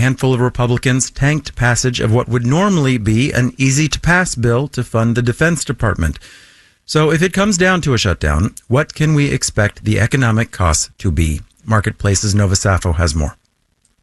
handful of Republicans tanked passage of what would normally be an easy-to-pass bill to fund the Defense Department. So if it comes down to a shutdown, what can we expect the economic costs to be? Marketplace's Nova Safo has more.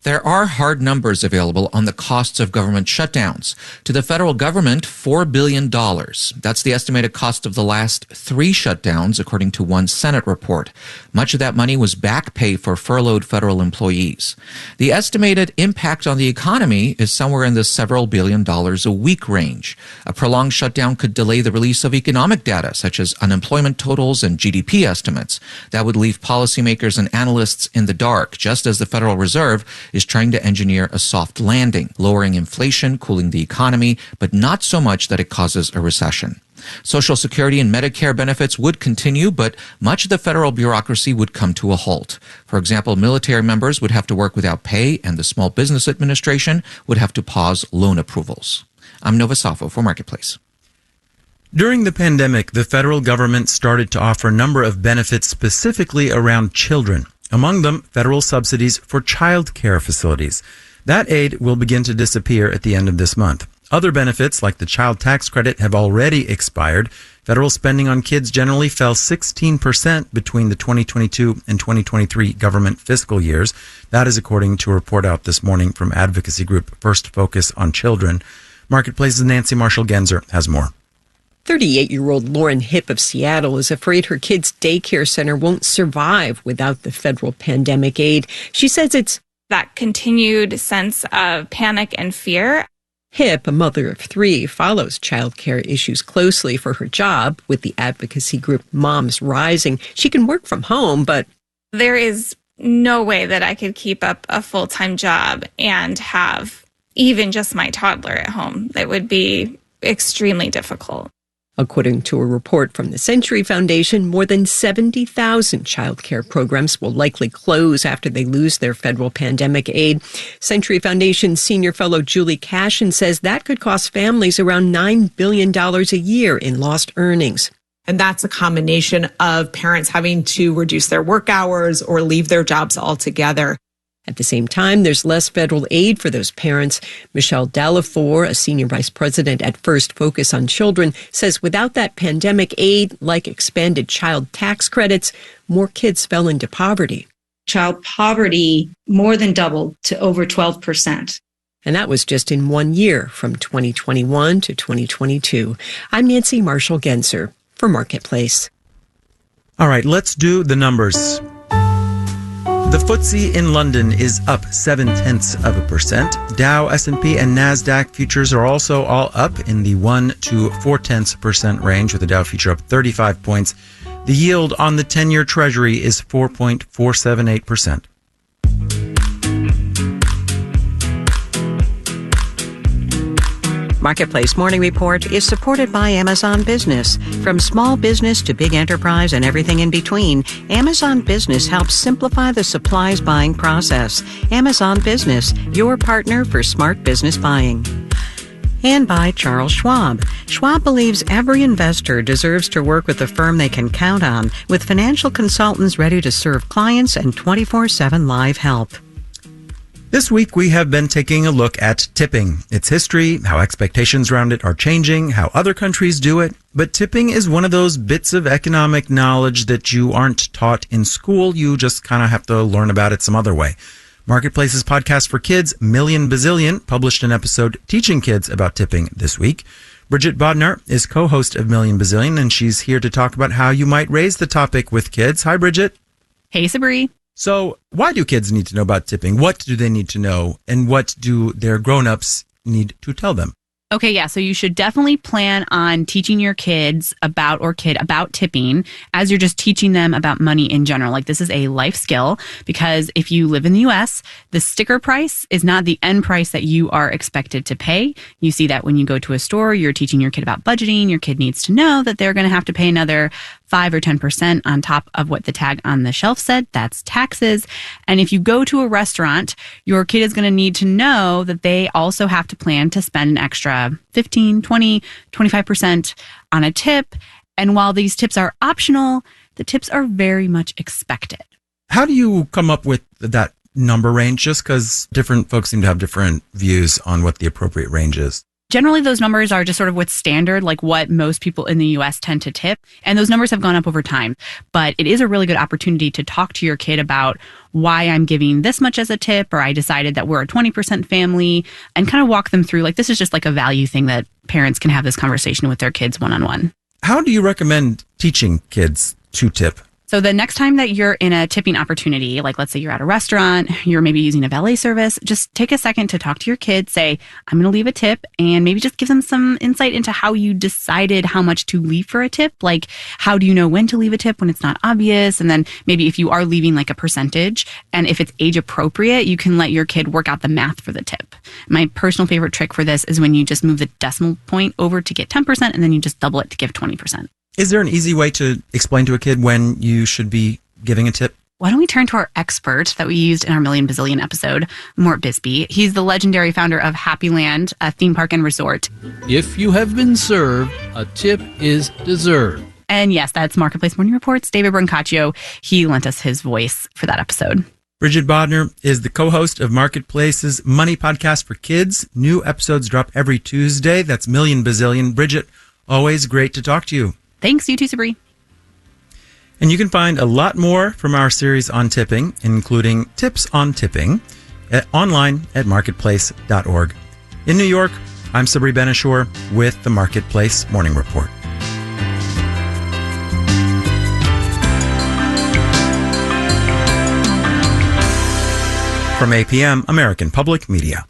There are hard numbers available on the costs of government shutdowns. To the federal government, $4 billion. That's the estimated cost of the last 3 shutdowns, according to one Senate report. Much of that money was back pay for furloughed federal employees. The estimated impact on the economy is somewhere in the several $billion a week range. A prolonged shutdown could delay the release of economic data, such as unemployment totals and GDP estimates. That would leave policymakers and analysts in the dark, just as the Federal Reserve is trying to engineer a soft landing, lowering inflation, cooling the economy, but not so much that it causes a recession. Social Security and Medicare benefits would continue, but much of the federal bureaucracy would come to a halt. For example, military members would have to work without pay, and the Small Business Administration would have to pause loan approvals. I'm Nova Safo for Marketplace. During the pandemic, the federal government started to offer a number of benefits specifically around children. Among them, federal subsidies for child care facilities. That aid will begin to disappear at the end of this month. Other benefits, like the child tax credit, have already expired. Federal spending on kids generally fell 16% between the 2022 and 2023 government fiscal years. That is according to a report out this morning from advocacy group First Focus on Children. Marketplace's Nancy Marshall-Genzer has more. 38-year-old Lauren Hipp of Seattle is afraid her kid's daycare center won't survive without the federal pandemic aid. She says it's that continued sense of panic and fear. Hipp, a mother of 3, follows child care issues closely for her job with the advocacy group Moms Rising. She can work from home, but there is no way that I could keep up a full-time job and have even just my toddler at home. That would be extremely difficult. According to a report from the Century Foundation, more than 70,000 child care programs will likely close after they lose their federal pandemic aid. Century Foundation senior fellow Julie Cashin says that could cost families around $9 billion a year in lost earnings. And that's a combination of parents having to reduce their work hours or leave their jobs altogether. At the same time, there's less federal aid for those parents. Michelle Dallafour, a senior vice president at First Focus on Children, says without that pandemic aid, like expanded child tax credits, more kids fell into poverty. Child poverty more than doubled to over 12%. And that was just in 1 year, from 2021 to 2022. I'm Nancy Marshall-Genzer for Marketplace. All right, let's do the numbers. The FTSE in London is up 0.7%. Dow, S&P, and NASDAQ futures are also all up in the 1 to 0.4% range, with the Dow future up 35 points. The yield on the 10-year Treasury is 4.478%. Marketplace Morning Report is supported by Amazon Business. From small business to big enterprise and everything in between, Amazon Business helps simplify the supplies buying process. Amazon Business, your partner for smart business buying. And by Charles Schwab. Schwab believes every investor deserves to work with a firm they can count on, with financial consultants ready to serve clients and 24/7 live help. This week, we have been taking a look at tipping, its history, how expectations around it are changing, how other countries do it. But tipping is one of those bits of economic knowledge that you aren't taught in school. You just kind of have to learn about it some other way. Marketplace's podcast for kids, Million Bazillion, published an episode teaching kids about tipping this week. Bridget Bodnar is co-host of Million Bazillion, and she's here to talk about how you might raise the topic with kids. Hi, Bridget. Hey, Sabri. So why do kids need to know about tipping? What do they need to know? And what do their grown-ups need to tell them? Okay, yeah. So you should definitely plan on teaching your kids about tipping as you're just teaching them about money in general. Like, this is a life skill, because if you live in the US, the sticker price is not the end price that you are expected to pay. You see that when you go to a store, you're teaching your kid about budgeting. Your kid needs to know that they're going to have to pay another 5 or 10% on top of what the tag on the shelf said. That's taxes. And if you go to a restaurant, your kid is going to need to know that they also have to plan to spend an extra 15, 20, 25% on a tip. And while these tips are optional, the tips are very much expected. How do you come up with that number range, just because different folks seem to have different views on what the appropriate range is? Generally, those numbers are just sort of what's standard, like what most people in the U.S. tend to tip. And those numbers have gone up over time. But it is a really good opportunity to talk to your kid about why I'm giving this much as a tip, or I decided that we're a 20% family, and kind of walk them through, like, this is just like a value thing that parents can have this conversation with their kids one-on-one. How do you recommend teaching kids to tip? So the next time that you're in a tipping opportunity, like let's say you're at a restaurant, you're maybe using a valet service, just take a second to talk to your kids, say, I'm going to leave a tip, and maybe just give them some insight into how you decided how much to leave for a tip. Like, how do you know when to leave a tip when it's not obvious? And then maybe if you are leaving like a percentage, and if it's age appropriate, you can let your kid work out the math for the tip. My personal favorite trick for this is when you just move the decimal point over to get 10%, and then you just double it to give 20%. Is there an easy way to explain to a kid when you should be giving a tip? Why don't we turn to our expert that we used in our Million Bazillion episode, Mort Bisbee. He's the legendary founder of Happy Land, a theme park and resort. If you have been served, a tip is deserved. And yes, that's Marketplace Morning Report's David Brancaccio. He lent us his voice for that episode. Bridget Bodner is the co-host of Marketplace's Money Podcast for Kids. New episodes drop every Tuesday. That's Million Bazillion. Bridget, always great to talk to you. Thanks, you too, Sabri. And you can find a lot more from our series on tipping, including tips on tipping, online at marketplace.org. In New York, I'm Sabri Ben-Achour with the Marketplace Morning Report. From APM, American Public Media.